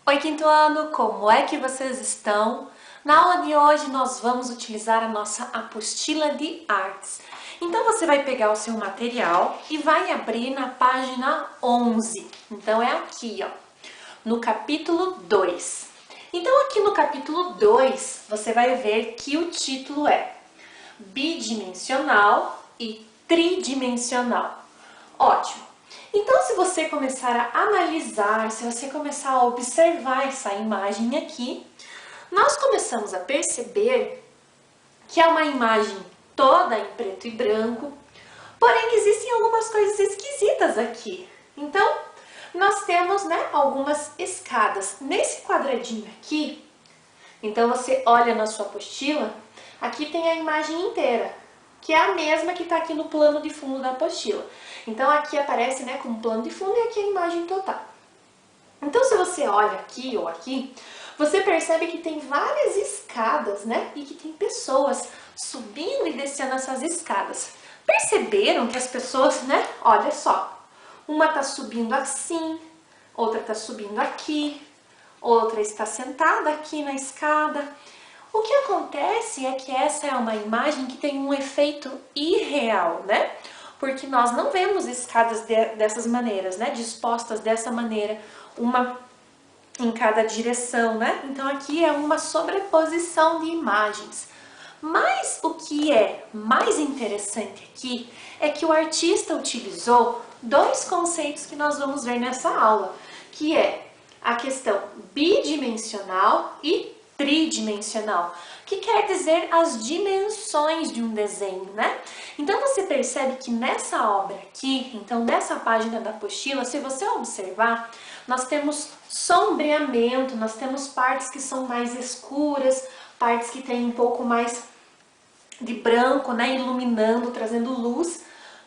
Oi, quinto ano, como é que vocês estão? Na aula de hoje nós vamos utilizar a nossa apostila de artes. Então você vai pegar o seu material e vai abrir na página 11. Então é aqui, ó, no capítulo 2. Então aqui no capítulo 2 você vai ver que o título é Bidimensional e Tridimensional. Ótimo! Então, se você começar a analisar, se você começar a observar essa imagem aqui, nós começamos a perceber que é uma imagem toda em preto e branco, porém que existem algumas coisas esquisitas aqui. Então, nós temos, algumas escadas. Nesse quadradinho aqui, então você olha na sua apostila, aqui tem a imagem inteira, que é a mesma que está aqui no plano de fundo da apostila. Então aqui aparece como plano de fundo e aqui a imagem total. Então se você olha aqui ou aqui, você percebe que tem várias escadas, e que tem pessoas subindo e descendo essas escadas. Perceberam que as pessoas, olha só, uma está subindo assim, outra está subindo aqui, outra está sentada aqui na escada. O que acontece é que essa é uma imagem que tem um efeito irreal, Porque nós não vemos escadas dessas maneiras, dispostas dessa maneira, uma em cada direção, Então aqui é uma sobreposição de imagens. Mas o que é mais interessante aqui é que o artista utilizou dois conceitos que nós vamos ver nessa aula, que é a questão bidimensional e tridimensional, que quer dizer as dimensões de um desenho, Então você percebe que nessa obra aqui, então nessa página da apostila, se você observar, nós temos sombreamento, nós temos partes que são mais escuras, partes que têm um pouco mais de branco, iluminando, trazendo luz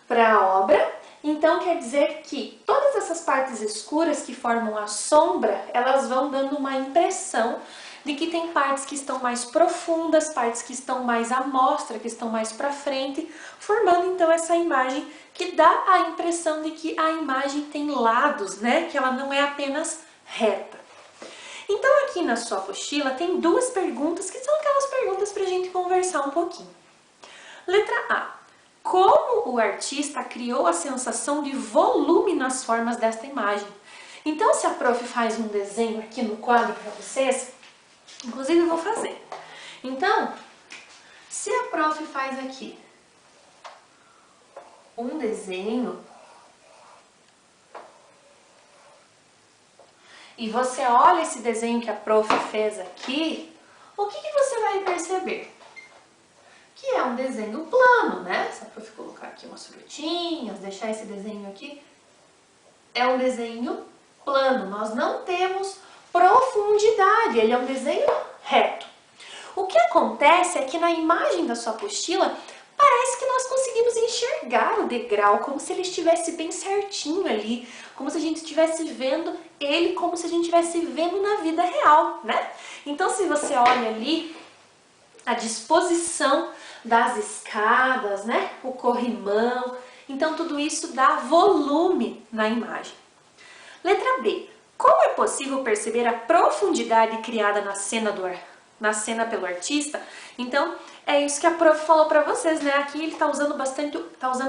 para a obra. Então quer dizer que todas essas partes escuras que formam a sombra, elas vão dando uma impressão de que tem partes que estão mais profundas, partes que estão mais à mostra, que estão mais para frente, formando então essa imagem que dá a impressão de que a imagem tem lados, que ela não é apenas reta. Então aqui na sua apostila tem duas perguntas que são aquelas perguntas para a gente conversar um pouquinho. Letra A. Como o artista criou a sensação de volume nas formas desta imagem? Então se a prof faz um desenho aqui no quadro para vocês, inclusive eu vou fazer. Então, se a prof faz aqui um desenho e você olha esse desenho que a prof fez aqui, o que você vai perceber? Que é um desenho plano, Se a prof colocar aqui umas frutinhas, deixar esse desenho aqui, é um desenho plano. Nós não temos profundidade, ele é um desenho reto. O que acontece é que na imagem da sua apostila, parece que nós conseguimos enxergar o degrau, como se ele estivesse bem certinho ali, como se a gente estivesse vendo ele, como se a gente estivesse vendo na vida real, Então se você olha ali, a disposição das escadas, o corrimão, então tudo isso dá volume na imagem. Letra B. Como é possível perceber a profundidade criada na cena pelo artista? Então, é isso que a prof falou para vocês, Aqui ele está usando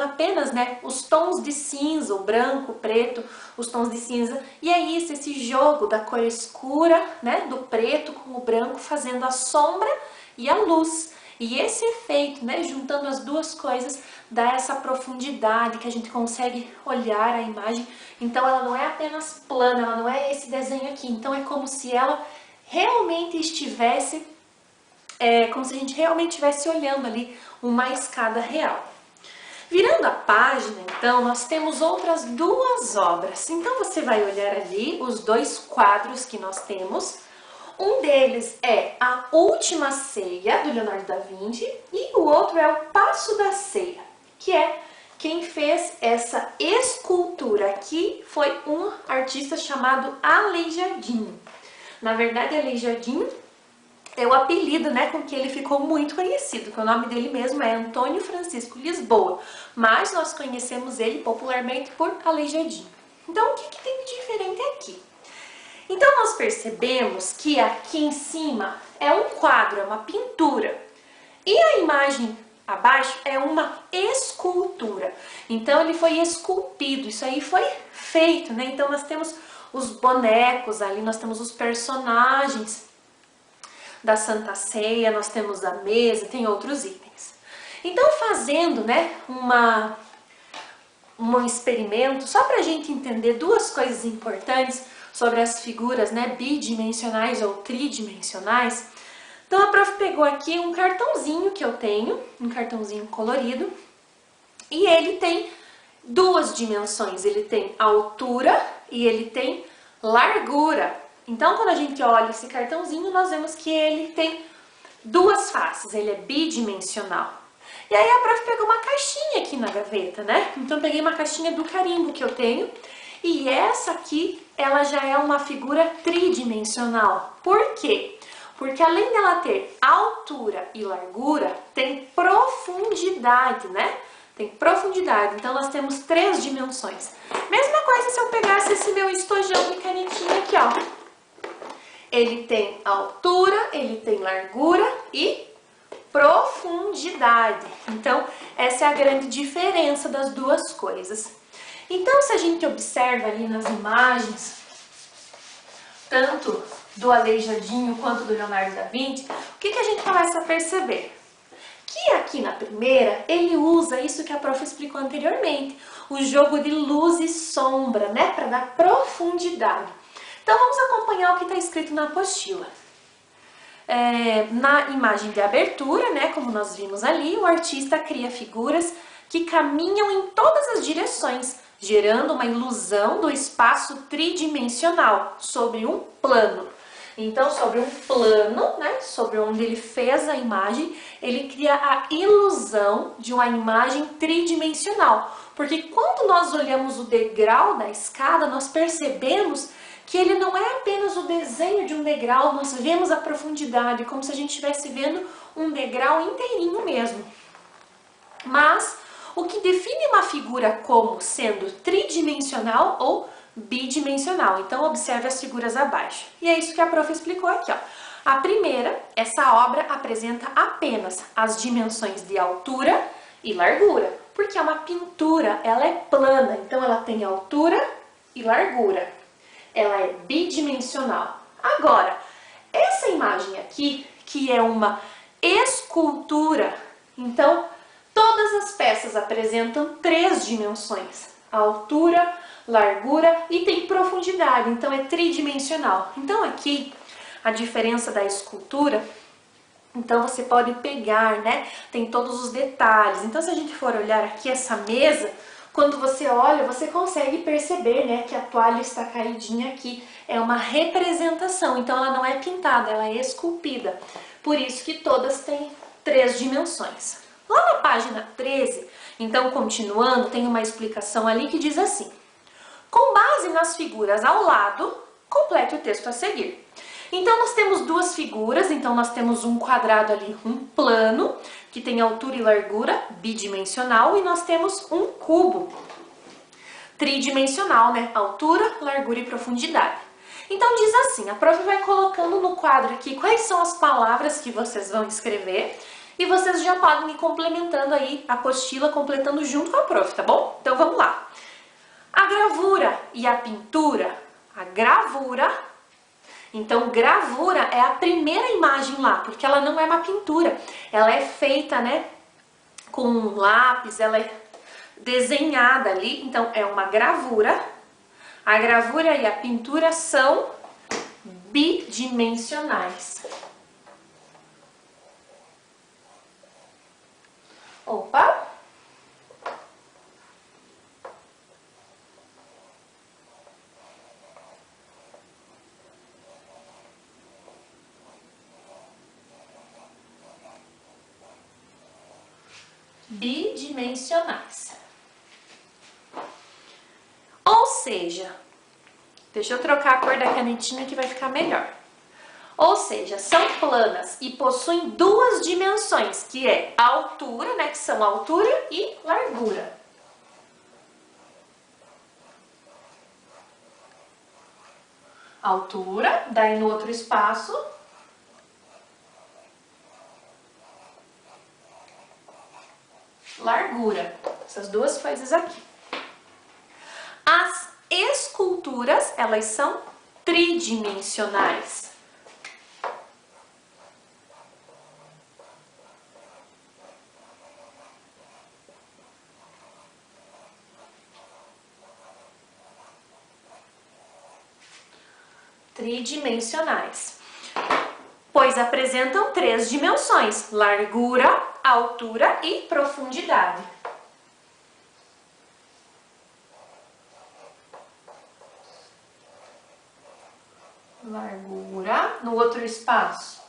apenas, os tons de cinza, o branco, o preto, os tons de cinza. E é isso, esse jogo da cor escura, do preto com o branco, fazendo a sombra e a luz. E esse efeito, juntando as duas coisas, dá essa profundidade que a gente consegue olhar a imagem. Então ela não é apenas plana, ela não é esse desenho aqui. Então é como se ela realmente estivesse, como se a gente realmente estivesse olhando ali uma escada real. Virando a página, então, nós temos outras duas obras. Então você vai olhar ali os dois quadros que nós temos. Um deles é A Última Ceia, do Leonardo da Vinci, e o outro é O Passo da Ceia, que é quem fez essa escultura aqui foi um artista chamado Aleijadinho. Na verdade, Aleijadinho é o apelido, com que ele ficou muito conhecido, que o nome dele mesmo é Antônio Francisco Lisboa, mas nós conhecemos ele popularmente por Aleijadinho. Então, o que tem de diferente aqui? Então, nós percebemos que aqui em cima é um quadro, é uma pintura. E a imagem abaixo é uma escultura. Então, ele foi esculpido, isso aí foi feito, né? Então, nós temos os bonecos ali, nós temos os personagens da Santa Ceia, nós temos a mesa, tem outros itens. Então, fazendo, né, um experimento, só para a gente entender duas coisas importantes sobre as figuras, né, bidimensionais ou tridimensionais. Então, a prof pegou aqui um cartãozinho que eu tenho, um cartãozinho colorido, e ele tem duas dimensões, ele tem altura e ele tem largura. Então, quando a gente olha esse cartãozinho, nós vemos que ele tem duas faces, ele é bidimensional. E aí a prof pegou uma caixinha aqui na gaveta, né? Então, eu peguei uma caixinha do carimbo que eu tenho, e essa aqui, ela já é uma figura tridimensional. Por quê? Porque além dela ter altura e largura, tem profundidade, né? Tem profundidade, então nós temos 3 dimensões. Mesma coisa se eu pegasse esse meu estojão de canetinha aqui, ó. Ele tem altura, ele tem largura e profundidade. Então, essa é a grande diferença das duas coisas. Então, se a gente observa ali nas imagens, tanto do Aleijadinho quanto do Leonardo da Vinci, o que a gente começa a perceber? Que aqui na primeira, ele usa isso que a prof explicou anteriormente, o jogo de luz e sombra, né, para dar profundidade. Então, vamos acompanhar o que está escrito na apostila. Na imagem de abertura, né, como nós vimos ali, o artista cria figuras que caminham em todas as direções, gerando uma ilusão do espaço tridimensional sobre um plano. Então, sobre um plano, né, sobre onde ele fez a imagem, ele cria a ilusão de uma imagem tridimensional. Porque quando nós olhamos o degrau da escada, nós percebemos que ele não é apenas o desenho de um degrau, nós vemos a profundidade, como se a gente estivesse vendo um degrau inteirinho mesmo. Mas o que define uma figura como sendo tridimensional ou bidimensional? Então, observe as figuras abaixo. E é isso que a prof explicou aqui, ó. A primeira, essa obra apresenta apenas as dimensões de altura e largura, porque é uma pintura, ela é plana, então ela tem altura e largura. Ela é bidimensional. Agora, essa imagem aqui, que é uma escultura, então, todas as peças apresentam 3 dimensões, altura, largura e tem profundidade, então é tridimensional. Então aqui, a diferença da escultura, então você pode pegar, né, tem todos os detalhes. Então se a gente for olhar aqui essa mesa, quando você olha, você consegue perceber, né, que a toalha está caidinha aqui. É uma representação, então ela não é pintada, ela é esculpida. Por isso que todas têm 3 dimensões. Lá na página 13, então continuando, tem uma explicação ali que diz assim: com base nas figuras ao lado, complete o texto a seguir. Então nós temos duas figuras, então nós temos um quadrado ali, um plano, que tem altura e largura, bidimensional, e nós temos um cubo, tridimensional, né? Altura, largura e profundidade. Então diz assim, a prof vai colocando no quadro aqui quais são as palavras que vocês vão escrever, e vocês já podem ir complementando aí a apostila, completando junto com a prof, tá bom? Então vamos lá. A gravura e a pintura, a gravura, então gravura é a primeira imagem lá, porque ela não é uma pintura, ela é feita, né, com um lápis, ela é desenhada ali, então é uma gravura. A gravura e a pintura são bidimensionais. Opa! Bidimensionais. Ou seja, deixa eu trocar a cor da canetinha que vai ficar melhor. Ou seja, são planas e possuem duas dimensões, que é a altura, né, que são altura e largura. altura, daí no outro espaço, largura. Essas duas coisas aqui. As esculturas, elas são tridimensionais. Tridimensionais, pois apresentam 3 dimensões: largura, altura e profundidade. Largura, no outro espaço,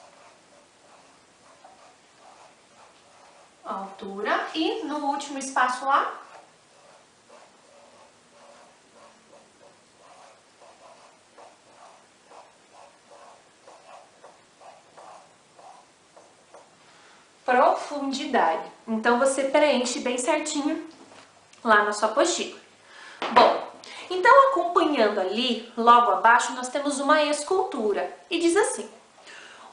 altura, e no último espaço lá, profundidade. Então você preenche bem certinho lá na sua apostila. Bom, então acompanhando ali, logo abaixo, nós temos uma escultura e diz assim: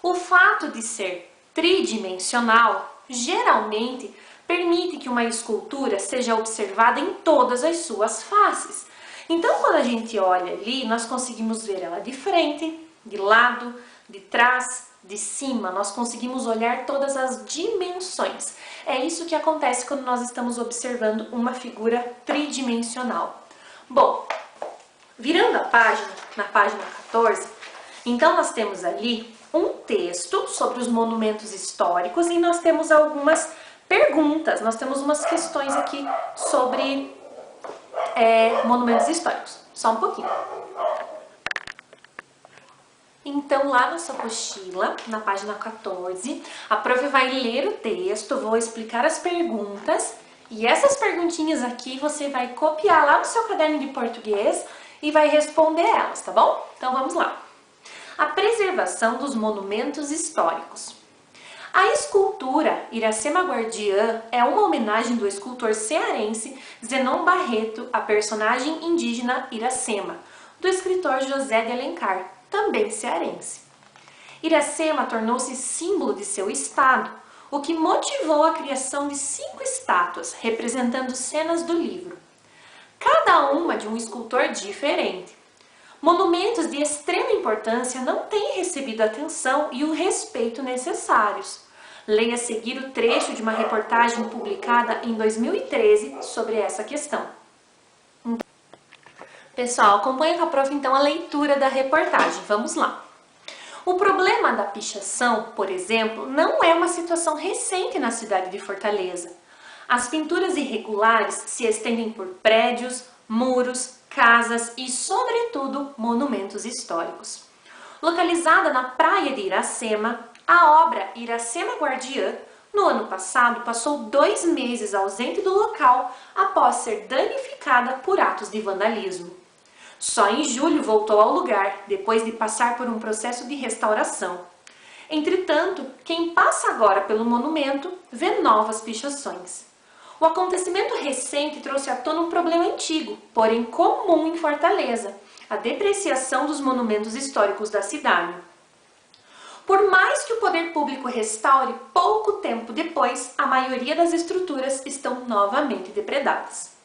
o fato de ser tridimensional geralmente permite que uma escultura seja observada em todas as suas faces. Então, quando a gente olha ali, nós conseguimos ver ela de frente, de lado, de trás, de cima. Nós conseguimos olhar todas as dimensões. É isso que acontece quando nós estamos observando uma figura tridimensional. Bom, virando a página, na página 14, então nós temos ali um texto sobre os monumentos históricos e nós temos algumas perguntas, nós temos umas questões aqui sobre monumentos históricos. Só um pouquinho. Então, lá na sua apostila, na página 14, a prof vai ler o texto, vou explicar as perguntas e essas perguntinhas aqui você vai copiar lá no seu caderno de português e vai responder elas, tá bom? Então, vamos lá. A preservação dos monumentos históricos. A escultura Iracema Guardiã é uma homenagem do escultor cearense Zenon Barreto à personagem indígena Iracema, do escritor José de Alencar, também cearense. Iracema tornou-se símbolo de seu estado, o que motivou a criação de 5 estátuas representando cenas do livro, cada uma de um escultor diferente. Monumentos de extrema importância não têm recebido a atenção e o respeito necessários. Leia a seguir o trecho de uma reportagem publicada em 2013 sobre essa questão. Pessoal, acompanha com a prof então a leitura da reportagem. Vamos lá. O problema da pichação, por exemplo, não é uma situação recente na cidade de Fortaleza. As pinturas irregulares se estendem por prédios, muros, casas e, sobretudo, monumentos históricos. Localizada na praia de Iracema, a obra Iracema Guardiã, no ano passado, passou 2 meses ausente do local após ser danificada por atos de vandalismo. Só em julho voltou ao lugar, depois de passar por um processo de restauração. Entretanto, quem passa agora pelo monumento vê novas pichações. O acontecimento recente trouxe à tona um problema antigo, porém comum em Fortaleza, a depreciação dos monumentos históricos da cidade. Por mais que o poder público restaure, pouco tempo depois, a maioria das estruturas estão novamente depredadas.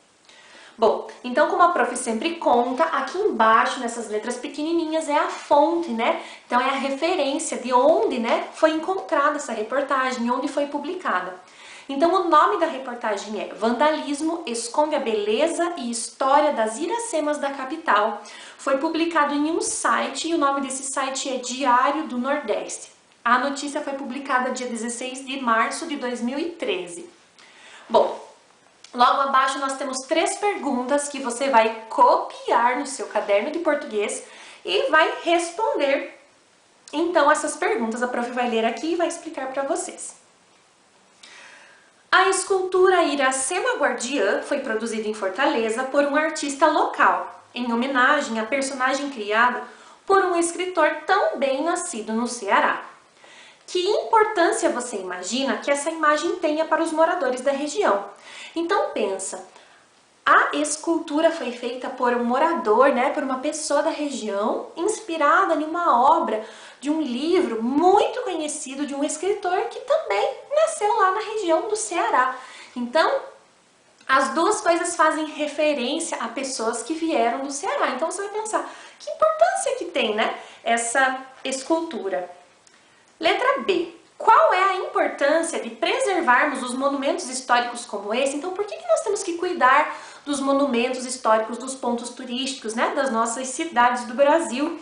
Bom, então como a prof sempre conta, aqui embaixo, nessas letras pequenininhas, é a fonte, né? Então é a referência de onde, né, foi encontrada essa reportagem, onde foi publicada. Então o nome da reportagem é Vandalismo esconde a beleza e história das Iracemas da capital. Foi publicado em um site e o nome desse site é Diário do Nordeste. A notícia foi publicada dia 16 de março de 2013. Bom, logo abaixo nós temos 3 perguntas que você vai copiar no seu caderno de português e vai responder. Então essas perguntas a prof vai ler aqui e vai explicar para vocês. A escultura Iracema Guardiã foi produzida em Fortaleza por um artista local, em homenagem à personagem criada por um escritor também nascido no Ceará. Que importância você imagina que essa imagem tenha para os moradores da região? Então pensa, A escultura foi feita por um morador, né, por uma pessoa da região, inspirada em uma obra de um livro muito conhecido de um escritor que também nasceu lá na região do Ceará. Então, as duas coisas fazem referência a pessoas que vieram do Ceará. Então você vai pensar, que importância que tem, né, essa escultura? Letra B. Qual é a importância de preservarmos os monumentos históricos como esse? Então, por que nós temos que cuidar dos monumentos históricos, dos pontos turísticos, né, das nossas cidades do Brasil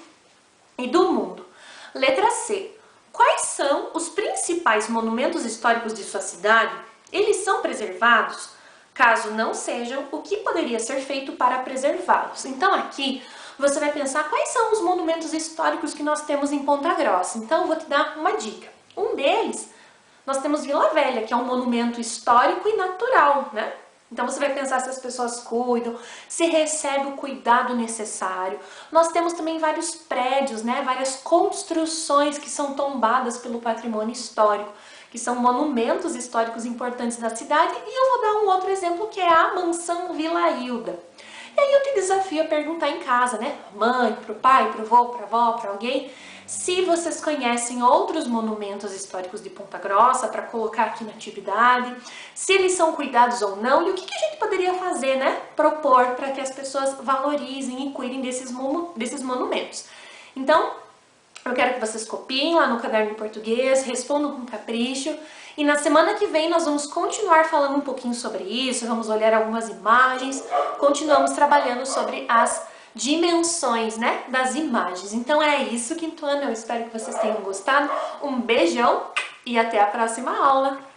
e do mundo? Letra C. Quais são os principais monumentos históricos de sua cidade? Eles são preservados? Caso não sejam, o que poderia ser feito para preservá-los? Então, aqui você vai pensar quais são os monumentos históricos que nós temos em Ponta Grossa. Então, eu vou te dar uma dica. Um deles, nós temos Vila Velha, que é um monumento histórico e natural, né? Então você vai pensar se as pessoas cuidam, se recebe o cuidado necessário. Nós temos também vários prédios, né? Várias construções que são tombadas pelo patrimônio histórico, que são monumentos históricos importantes da cidade. E eu vou dar um outro exemplo, que é a Mansão Vila Hilda. E aí eu te desafio a perguntar em casa, né? Mãe, pro pai, pro vô, pra avó, pra alguém, se vocês conhecem outros monumentos históricos de Ponta Grossa para colocar aqui na atividade, se eles são cuidados ou não, e o que a gente poderia fazer, né? Propor para que as pessoas valorizem e cuidem desses monumentos. Então, eu quero que vocês copiem lá no caderno de português, respondam com capricho. E na semana que vem nós vamos continuar falando um pouquinho sobre isso, vamos olhar algumas imagens, continuamos trabalhando sobre as dimensões, né, das imagens. Então é isso, quinto ano, eu espero que vocês tenham gostado. Um beijão e até a próxima aula!